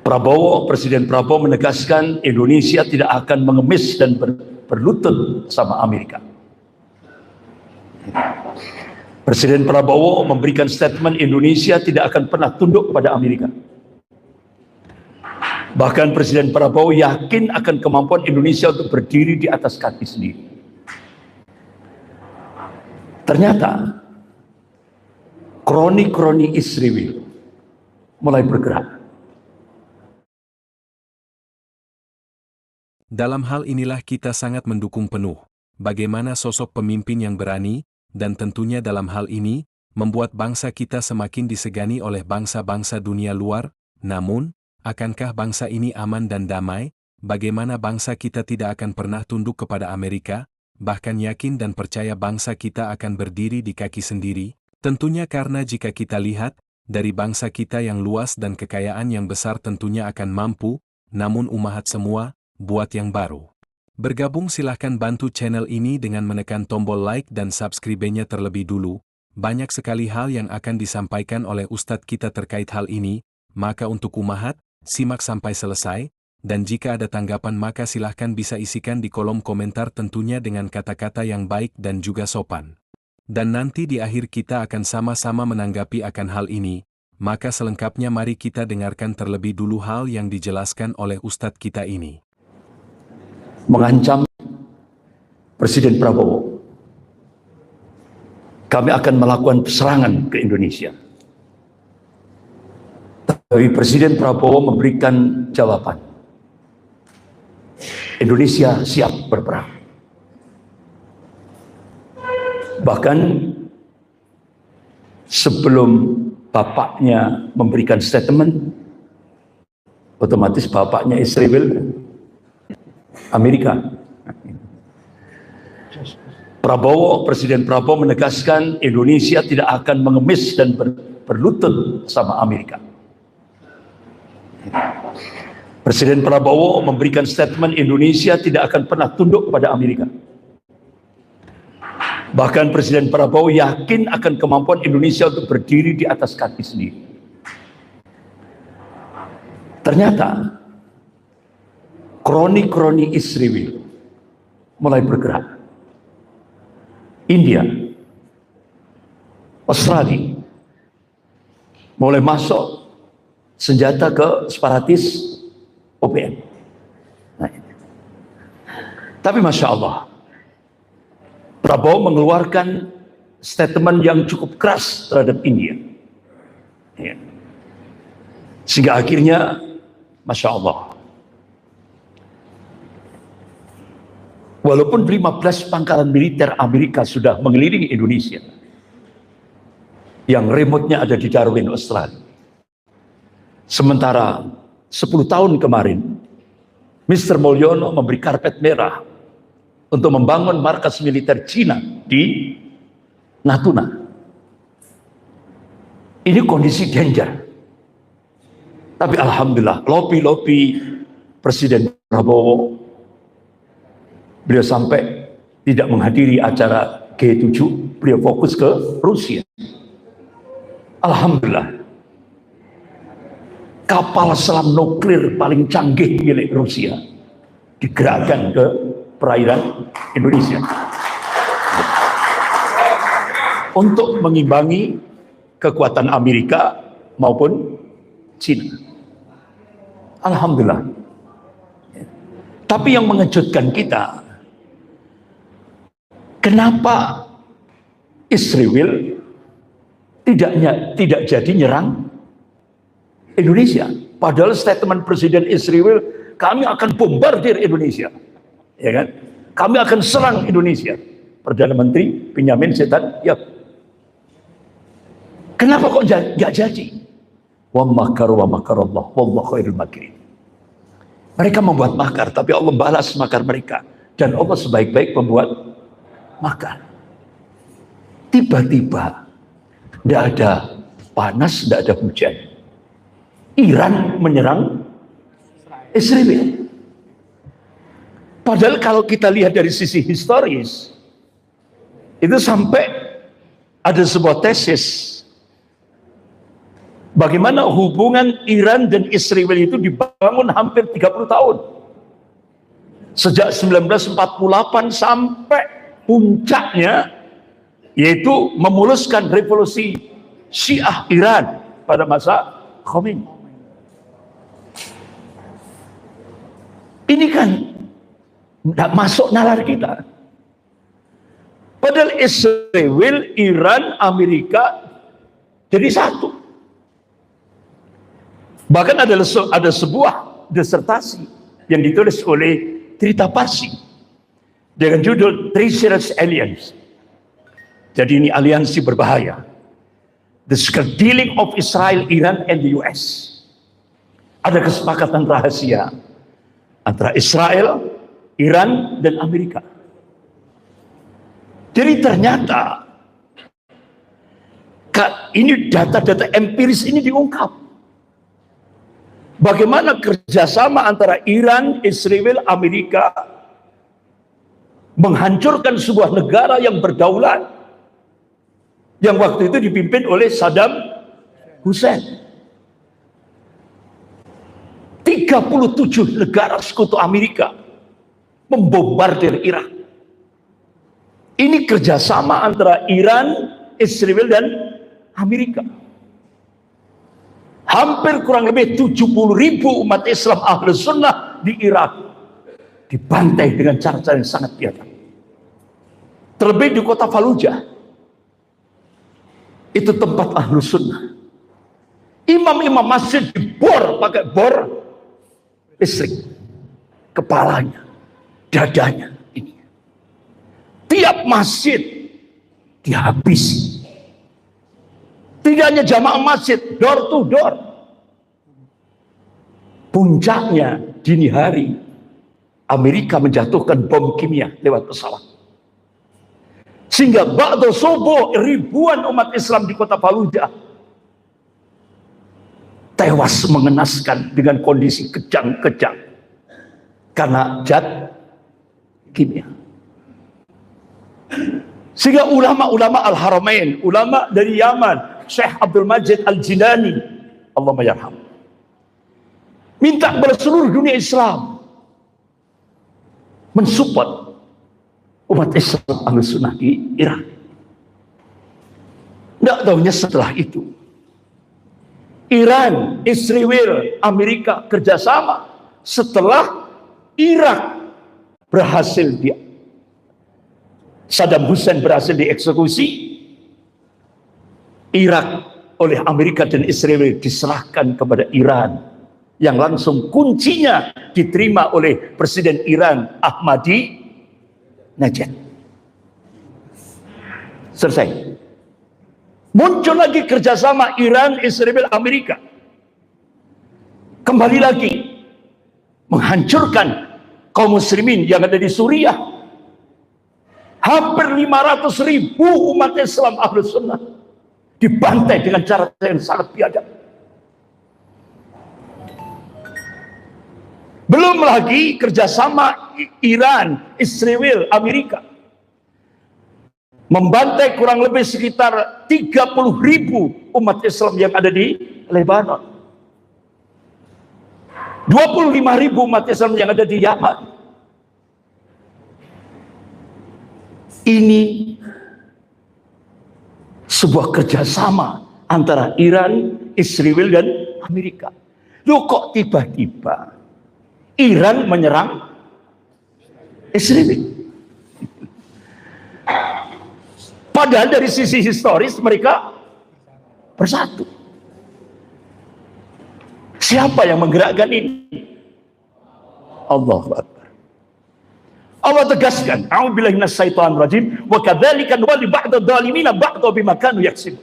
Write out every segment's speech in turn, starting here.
Presiden Prabowo menegaskan Indonesia tidak akan mengemis dan berlutut sama Amerika. Presiden Prabowo memberikan statement Indonesia tidak akan pernah tunduk pada Amerika. Bahkan Presiden Prabowo yakin akan kemampuan Indonesia untuk berdiri di atas kaki sendiri. Ternyata kroni-kroni Israel mulai bergerak. Dalam hal inilah kita sangat mendukung penuh bagaimana sosok pemimpin yang berani, dan tentunya dalam hal ini, membuat bangsa kita semakin disegani oleh bangsa-bangsa dunia luar. Namun, akankah bangsa ini aman dan damai? Bagaimana bangsa kita tidak akan pernah tunduk kepada Amerika, bahkan yakin dan percaya bangsa kita akan berdiri di kaki sendiri? Tentunya karena jika kita lihat, dari bangsa kita yang luas dan kekayaan yang besar tentunya akan mampu, namun umahat semua, buat yang baru. Bergabung silahkan bantu channel ini dengan menekan tombol like dan subscribe-nya terlebih dulu. Banyak sekali hal yang akan disampaikan oleh Ustadz kita terkait hal ini, maka untuk umahat, simak sampai selesai, dan jika ada tanggapan maka silahkan bisa isikan di kolom komentar tentunya dengan kata-kata yang baik dan juga sopan. Dan nanti di akhir kita akan sama-sama menanggapi akan hal ini, maka selengkapnya mari kita dengarkan terlebih dulu hal yang dijelaskan oleh Ustadz kita ini. Mengancam Presiden Prabowo, kami akan melakukan serangan ke Indonesia. Tapi Presiden Prabowo memberikan jawaban, Indonesia siap berperang. Bahkan sebelum bapaknya memberikan statement, otomatis bapaknya Israel, Amerika. Presiden Prabowo menegaskan Indonesia tidak akan mengemis dan berlutut sama Amerika. Presiden Prabowo memberikan statement Indonesia tidak akan pernah tunduk pada Amerika. Bahkan Presiden Prabowo yakin akan kemampuan Indonesia untuk berdiri di atas kaki sendiri. Ternyata kroni-kroni Israel mulai bergerak. India, Australia mulai masuk senjata ke separatis OPM. Nah, tapi Masya Allah, Prabowo mengeluarkan statement yang cukup keras terhadap India. Ya. Sehingga akhirnya, Masya Allah, walaupun 15 pangkalan militer Amerika sudah mengelilingi Indonesia, yang remote-nya ada di Darwin, Australia. Sementara 10 tahun kemarin, Mr. Mulyono memberi karpet merah untuk membangun markas militer Cina di Natuna. Ini kondisi danger. Tapi alhamdulillah, lobi-lobi Presiden Prabowo, beliau sampai tidak menghadiri acara G7, beliau fokus ke Rusia. Alhamdulillah, kapal selam nuklir paling canggih milik Rusia digerakkan ke perairan Indonesia untuk mengimbangi kekuatan Amerika maupun Cina. Alhamdulillah. Tapi yang mengejutkan kita, kenapa Israel tidak jadi nyerang Indonesia? Padahal statement Presiden Israel, kami akan bombardir Indonesia, ya kan? Kami akan serang Indonesia. Perdana Menteri Benyamin Netanyahu. Kenapa kok nggak jadi? Wa makaru wa makarallah wallahu khairul makirin. Mereka membuat makar, tapi Allah balas makar mereka, dan Allah sebaik-baik pembuat makar. Tiba-tiba tidak ada panas, tidak ada hujan, Iran menyerang Israel. Padahal kalau kita lihat dari sisi historis, itu sampai ada sebuah tesis Bagaimana hubungan Iran dan Israel itu dibangun hampir 30 tahun. Sejak 1948 sampai puncaknya, yaitu memuluskan revolusi Syiah Iran pada masa Khomeini. Ini kan tidak masuk nalar kita. Padahal Israel, Iran, Amerika jadi satu. Bahkan ada sebuah disertasi yang ditulis oleh Trita Parsi dengan judul Treacherous Alliance. Jadi ini aliansi berbahaya. The secret dealing of Israel, Iran, and the US. Ada kesepakatan rahasia antara Israel, Iran, dan Amerika. Jadi ternyata ini data-data empiris ini diungkap. Bagaimana kerjasama antara Iran, Israel, Amerika menghancurkan sebuah negara yang berdaulat, yang waktu itu dipimpin oleh Saddam Hussein. 37 negara sekutu Amerika membombardir Irak. Ini kerjasama antara Iran, Israel, dan Amerika. Hampir kurang lebih 70.000 umat Islam Ahlus Sunnah di Irak dibantai dengan cara-cara yang sangat biadab. Terlebih di kota Fallujah, itu tempat Ahlus Sunnah. Imam-imam masjid dibor pakai bor listrik, kepalanya, dadanya, ini. Tiap masjid dihabisi. Tidak hanya jamaah masjid, door to door. Puncaknya dini hari, Amerika menjatuhkan bom kimia lewat pesawat. Sehingga ba'da subuh ribuan umat Islam di kota Fallujah tewas mengenaskan dengan kondisi kejang-kejang karena zat kimia. Sehingga ulama-ulama Al-Haramain, ulama dari Yaman, Syekh Abdul Majid Al-Jilani, Allahumma yarham, minta kepada seluruh dunia Islam mensupport umat Islam Ahlus Sunnah di Irak. Tidak tahunya setelah itu Iran, Israel, Amerika kerjasama setelah Irak berhasil Saddam Hussein berhasil dieksekusi. Irak oleh Amerika dan Israel diserahkan kepada Iran, yang langsung kuncinya diterima oleh Presiden Iran Ahmadinejad. Selesai. Muncul lagi kerjasama Iran, Israel, Amerika. Kembali lagi menghancurkan kaum muslimin yang ada di Suriah. Hampir 500.000 umat Islam Ahlus Sunnah dibantai dengan cara yang sangat biadab. Belum lagi kerjasama Iran, Israel, Amerika membantai kurang lebih sekitar 30.000 umat Islam yang ada di Lebanon, 25.000 umat Islam yang ada di Yaman. Ini sebuah kerjasama antara Iran, Israel, dan Amerika. Loh, kok tiba-tiba Iran menyerang Israel? Padahal dari sisi historis mereka bersatu. Siapa yang menggerakkan ini? Allahu Akbar. Allah tegaskan, a'udzubillahi minasyaitonir rajim, wa kadzalika nuwalli ba'dadh dhalimina ba'dha bima kanu yaksibun.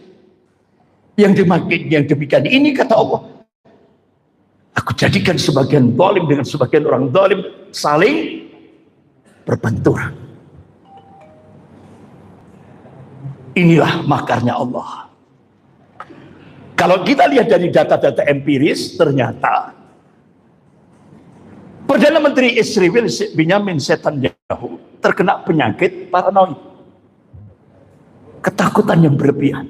Yang demikian ini kata Allah, aku jadikan sebagian zalim dengan sebagian orang zalim saling berbenturan. Inilah makarnya Allah. Kalau kita lihat dari data-data empiris, ternyata Perdana Menteri Israel Benjamin Netanyahu terkena penyakit paranoid, ketakutan yang berlebihan.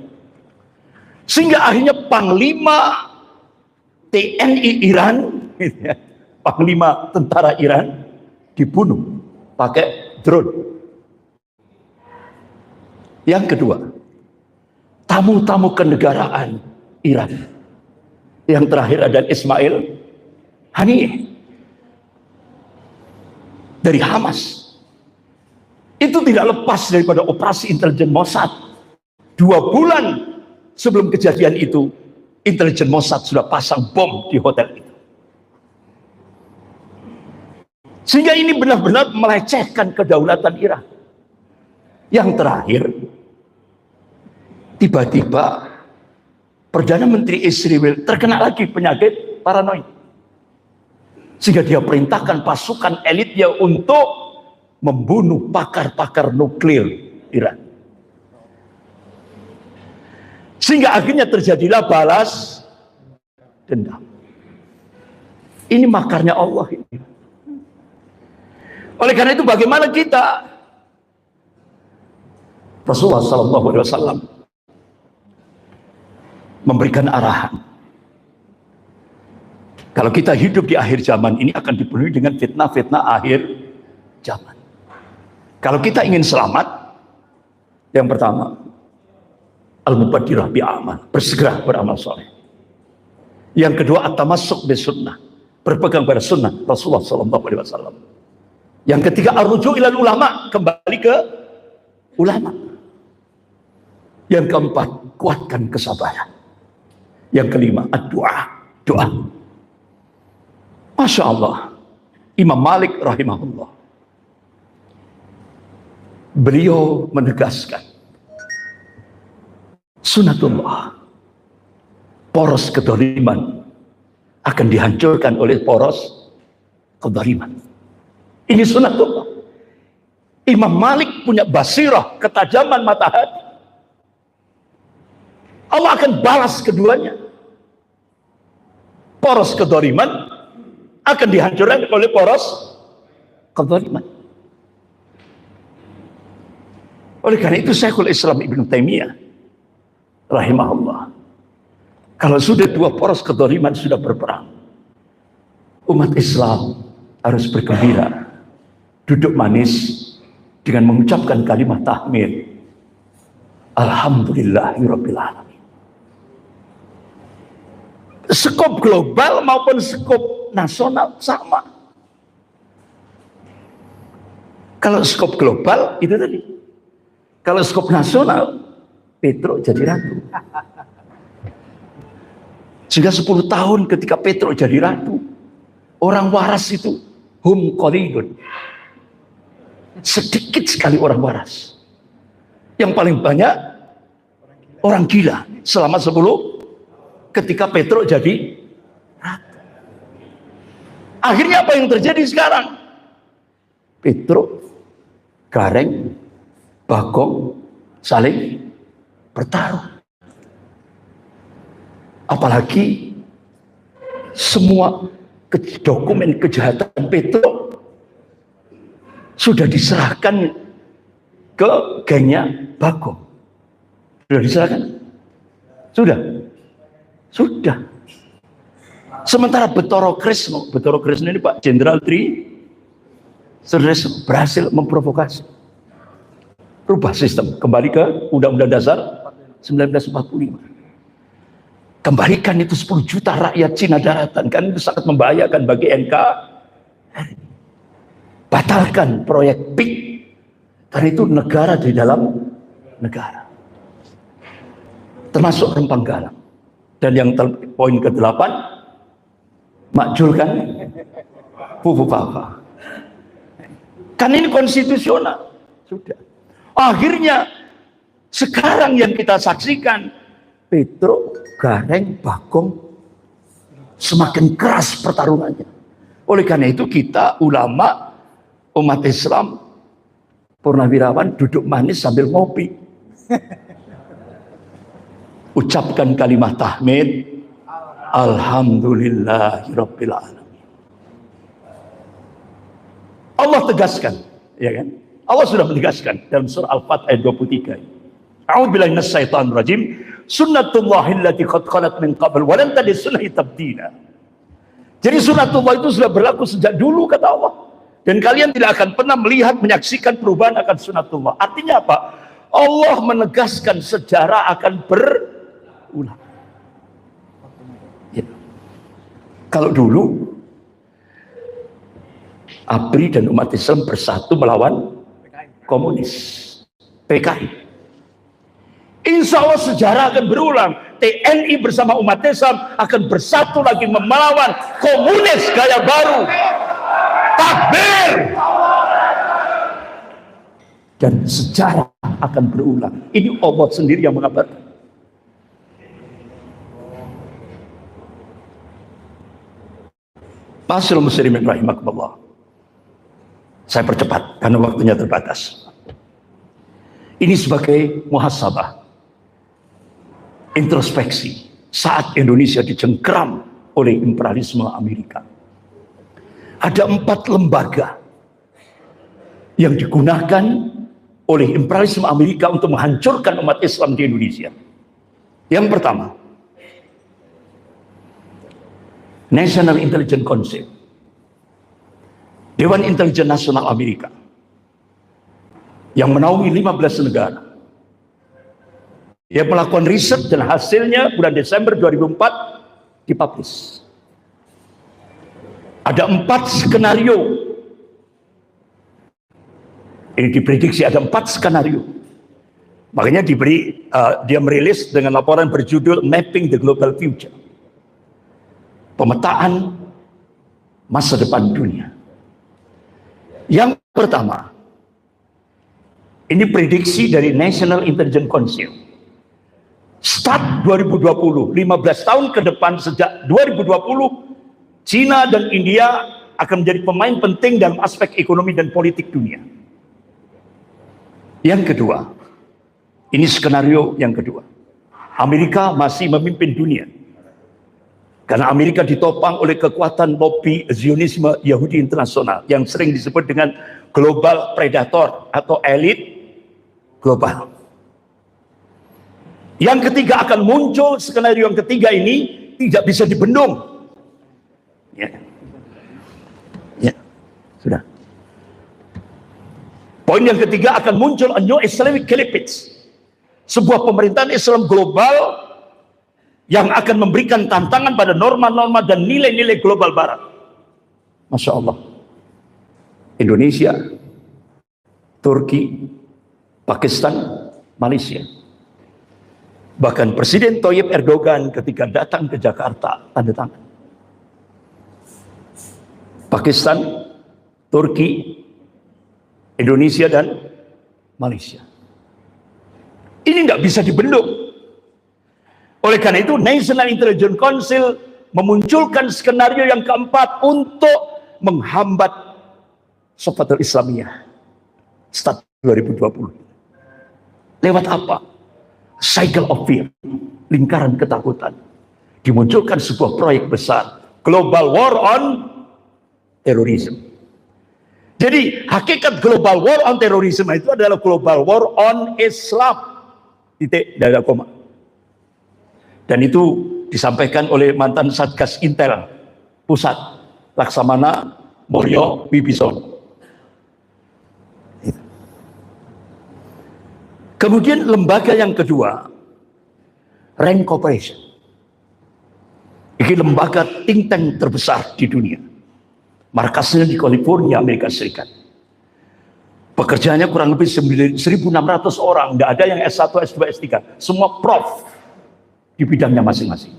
Sehingga akhirnya Panglima TNI Iran, Panglima tentara Iran dibunuh pakai drone. Yang kedua, tamu-tamu kenegaraan Iran. Yang terakhir adalah Ismail Haniyeh dari Hamas. Itu tidak lepas daripada operasi intelijen Mossad. 2 bulan sebelum kejadian itu, intelijen Mossad sudah pasang bom di hotel itu. Sehingga ini benar-benar melecehkan kedaulatan Iran. Yang terakhir, tiba-tiba Perdana Menteri Israel terkena lagi penyakit paranoid. Sehingga dia perintahkan pasukan elitnya untuk membunuh pakar-pakar nuklir Iran. Sehingga akhirnya terjadilah balas dendam. Ini makarnya Allah ini. Oleh karena itu bagaimana kita? Rasulullah SAW memberikan arahan. Kalau kita hidup di akhir zaman ini akan dipenuhi dengan fitnah-fitnah akhir zaman. Kalau kita ingin selamat, yang pertama, al-mubadirah bi'amal, bersegera beramal soleh. Yang kedua, at-tamassuk bisunnah, berpegang pada sunnah Rasulullah SAW. Yang ketiga, ar-ruju' ilal ulama, kembali ke ulama. Yang keempat, kuatkan kesabaran. Yang kelima, doa. Doa. Masya Allah, Imam Malik rahimahullah, beliau menegaskan sunatullah, poros kedoliman akan dihancurkan oleh poros kedoliman. Ini sunatullah. Imam Malik punya basirah, ketajaman mata hati. Allah akan balas keduanya. Poros kedoliman akan dihancurkan oleh poros kedoliman. Oleh karena itu Syekhul Islam Ibnu Taimiyah rahimahullah, kalau sudah 2 poros kedoliman sudah berperang, umat Islam harus bergembira, duduk manis dengan mengucapkan kalimat tahmid, alhamdulillahirabbil alamin. Skop global maupun skop nasional sama. Kalau skop global itu tadi. Kalau skop nasional, Petro jadi ratu. Sudah 10 tahun ketika Petro jadi ratu, orang waras itu hum qalilun. Sedikit sekali orang waras. Yang paling banyak orang gila selama 10 ketika Petro jadi ratu. Akhirnya apa yang terjadi sekarang? Petro, Gareng, Bagong saling bertaruh. Apalagi semua dokumen kejahatan Petro sudah diserahkan ke gengnya Bagong. Sudah diserahkan? Sudah. Sementara Betoro Kresno ini Pak Jenderal Tri Sutresno berhasil memprovokasi. Rubah sistem, kembali ke Undang-Undang Dasar 1945. Kembalikan itu 10 juta rakyat Cina daratan, kan itu sangat membahayakan bagi NKRI. Batalkan proyek PIK, karena itu negara di dalam negara. Termasuk Rempang Galang. Dan yang poin ke-8, makjulkan Pupuk Papa. Kan ini konstitusional. Sudah. Akhirnya sekarang yang kita saksikan, Petro, Gareng, Bagong semakin keras pertarungannya. Oleh karena itu kita ulama umat Islam purnawirawan duduk manis sambil ngopi. Ucapkan kalimat tahmid, alhamdulillahirabbil alamin. Allah tegaskan, ya kan? Allah sudah menegaskan dalam surah Al-Fat ayat 23. A'udzubillahi minasyaitonir rajim. Sunnatullahi allati qad khalat min qabl wa lan tajid sunnahi tabdila. Jadi sunnatullah itu sudah berlaku sejak dulu, kata Allah. Dan kalian tidak akan pernah melihat, menyaksikan perubahan akan sunnatullah. Artinya apa? Allah menegaskan sejarah akan berulang. Ya. Kalau dulu ABRI dan umat Islam bersatu melawan komunis, PKI. Insya Allah sejarah akan berulang. TNI bersama umat Islam akan bersatu lagi melawan komunis gaya baru. Takbir! Dan sejarah akan berulang. Ini Allah sendiri yang mengabarkan. Masyaallah muslimin rahimakumullah. Saya percepat karena waktunya terbatas. Ini sebagai muhasabah, introspeksi saat Indonesia dicengkeram oleh imperialisme Amerika. Ada 4 lembaga yang digunakan oleh imperialisme Amerika untuk menghancurkan umat Islam di Indonesia. Yang pertama, National Intelligence Council, Dewan Intelijen Nasional Amerika, yang menaungi 15 negara. Dia melakukan riset dan hasilnya bulan Desember 2004 dipublish. Ada 4 skenario. Ini diprediksi ada 4 skenario. Makanya dia merilis dengan laporan berjudul Mapping the Global Future. Pemetaan masa depan dunia. Yang pertama, ini prediksi dari National Intelligence Council. Start 2020, 15 tahun ke depan sejak 2020, Cina dan India akan menjadi pemain penting dalam aspek ekonomi dan politik dunia. Yang kedua, ini skenario yang kedua. Amerika masih memimpin dunia. Karena Amerika ditopang oleh kekuatan lobby Zionisme Yahudi internasional yang sering disebut dengan global predator atau elit global. Yang ketiga akan muncul, skenario yang ketiga ini tidak bisa dibendung. Ya, sudah. Poin yang ketiga akan muncul a new Islamic Caliphate, sebuah pemerintahan Islam global yang akan memberikan tantangan pada norma-norma dan nilai-nilai global barat. Masya Allah. Indonesia, Turki, Pakistan, Malaysia. Bahkan Presiden Thayyip Erdogan ketika datang ke Jakarta, tanda tangan. Pakistan, Turki, Indonesia, dan Malaysia. Ini nggak bisa dibendung. Oleh karena itu, National Intelligence Council memunculkan skenario yang keempat untuk menghambat Safatul Islamiyah start 2020. Lewat apa? Cycle of fear, lingkaran ketakutan. Dimunculkan sebuah proyek besar, Global War on Terrorism. Jadi hakikat Global War on Terrorism itu adalah Global War on Islam. Titik, tidak ada koma. Dan itu disampaikan oleh mantan Satgas Intel Pusat, Laksamana Mulyo Wibisono. Kemudian lembaga yang kedua, Rand Corporation. Ini lembaga think tank terbesar di dunia. Markasnya di California, Amerika Serikat. Pekerjaannya kurang lebih 1.600 orang. Tidak ada yang S1, S2, S3. Semua prof di bidangnya masing-masing.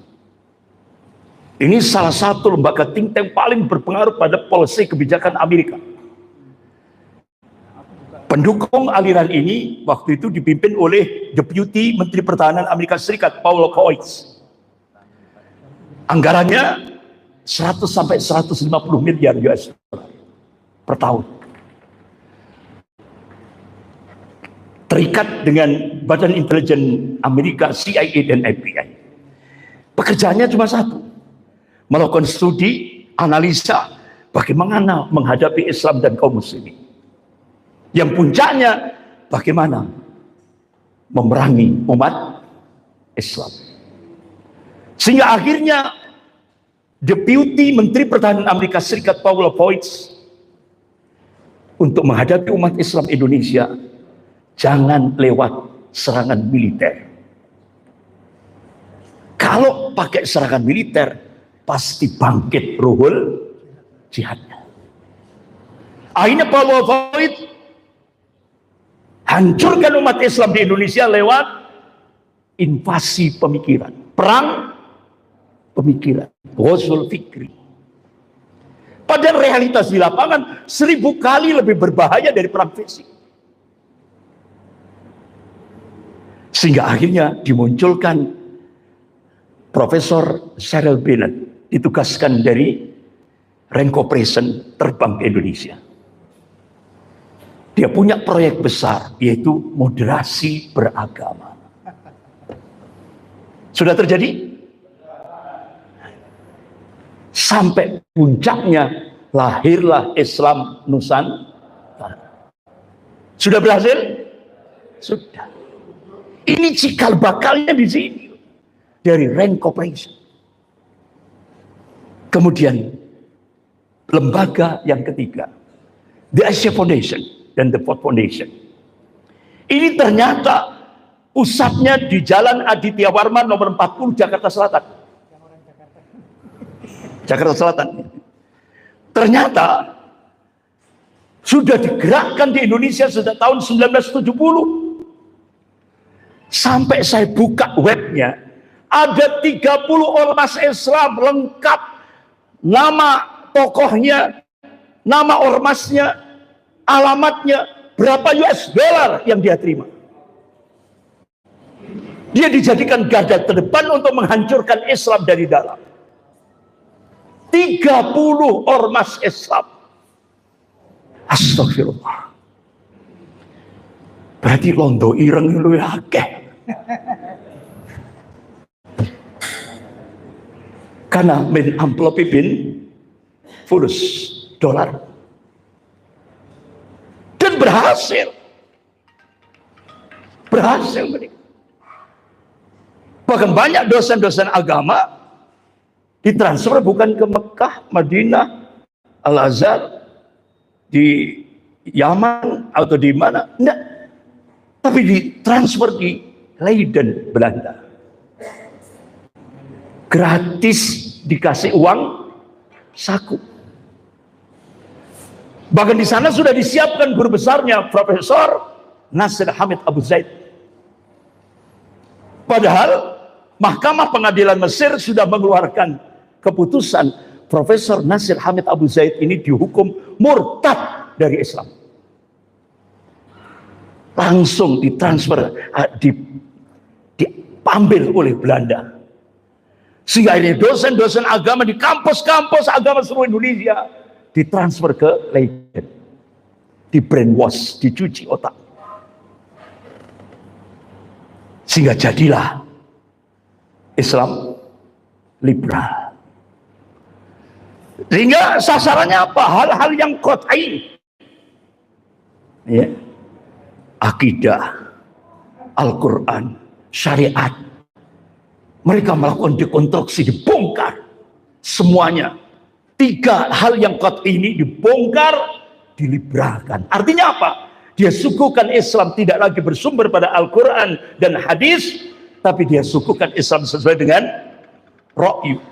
Ini salah satu lembaga think tank paling berpengaruh pada policy kebijakan Amerika. Pendukung aliran ini waktu itu dipimpin oleh Deputi Menteri Pertahanan Amerika Serikat, Paul Coates. Anggarannya 100 sampai 150 miliar US per tahun. Terikat dengan Badan Intelijen Amerika, CIA dan FBI. Pekerjaannya cuma satu, melakukan studi, analisa bagaimana menghadapi Islam dan kaum muslimin. Yang puncaknya bagaimana memerangi umat Islam. Sehingga akhirnya Deputi Menteri Pertahanan Amerika Serikat Paul Voigt untuk menghadapi umat Islam Indonesia, jangan lewat serangan militer. Kalau pakai serangan militer, pasti bangkit ruhul jihadnya. Akhirnya Paul Voigt hancurkan umat Islam di Indonesia lewat invasi pemikiran, perang pemikiran, ghazwul fikri. Padahal realitas di lapangan 1000 kali lebih berbahaya dari perang fisik. Sehingga akhirnya dimunculkan Profesor Cyril Bennett, ditugaskan dari Rank Operation terbang ke Indonesia. Dia punya proyek besar, yaitu moderasi beragama. Sudah terjadi? Sampai puncaknya lahirlah Islam Nusantara. Sudah berhasil? Sudah. Ini cikal bakalnya di sini. Dari Rank Operation. Kemudian lembaga yang ketiga, The Asia Foundation dan The Ford Foundation. Ini ternyata pusatnya di Jalan Aditya Warman nomor 40 Jakarta Selatan. Jakarta Selatan. Ternyata sudah digerakkan di Indonesia sejak tahun 1970. Sampai saya buka webnya, ada 30 ormas Islam lengkap, nama tokohnya, nama ormasnya, alamatnya, berapa US dollar yang dia terima. Dia dijadikan garda terdepan untuk menghancurkan Islam dari dalam. 30 ormas Islam. Astagfirullah. Berarti londo ireng lu akeh. Karena min amplopi bin fulus dolar. Dan berhasil. Berhasil mereka. Bahkan banyak dosen-dosen agama ditransfer bukan ke Mekah, Madinah, Al-Azhar, di Yaman atau di mana, enggak. Tapi ditransfer di Leiden, Belanda. Gratis dikasih uang saku. Bahkan di sana sudah disiapkan guru besarnya Profesor Nasir Hamid Abu Zaid. Padahal Mahkamah Pengadilan Mesir sudah mengeluarkan keputusan Profesor Nasir Hamid Abu Zaid ini dihukum murtad dari Islam. Langsung ditransfer, diambil oleh Belanda. Sehingga ini dosen-dosen agama di kampus-kampus agama seluruh Indonesia ditransfer ke Leiden. Di brainwash, dicuci otak. Sehingga jadilah Islam liberal. Sehingga sasarannya apa? Hal-hal yang qat'i. Ya. Akidah, Al-Quran, syariat. Mereka melakukan dekonstruksi, dibongkar. Semuanya. 3 hal yang qat'i ini dibongkar, diliberalkan. Artinya apa? Dia suguhkan Islam tidak lagi bersumber pada Al-Quran dan hadis, tapi dia suguhkan Islam sesuai dengan ra'yu.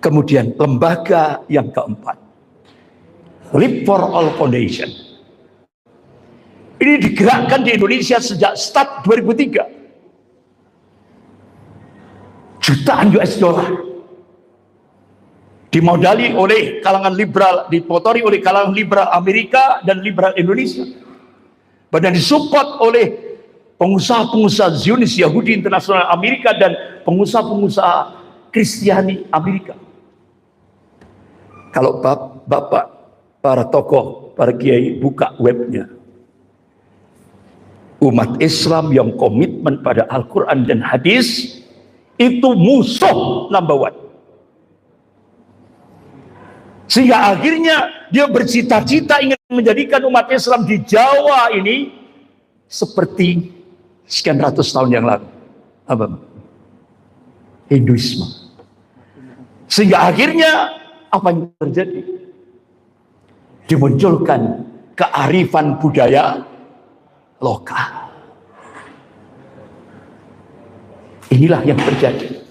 Kemudian lembaga yang keempat, Live for All Foundation. Ini digerakkan di Indonesia sejak start 2003. Jutaan US dollar. Dimodali oleh kalangan liberal, dimotori oleh kalangan liberal Amerika dan liberal Indonesia. Dan disupport oleh pengusaha-pengusaha Zionis Yahudi Internasional Amerika dan pengusaha-pengusaha Kristiani Amerika. Kalau Bapak, para tokoh, para kiai buka webnya, umat Islam yang komitmen pada Al-Quran dan hadis itu musuh number 1. Sehingga akhirnya dia bercita-cita ingin menjadikan umat Islam di Jawa ini seperti sekian ratus tahun yang lalu. apa? Hinduisme. Sehingga akhirnya apa yang terjadi? Dimunculkan kearifan budaya lokal. Inilah yang terjadi.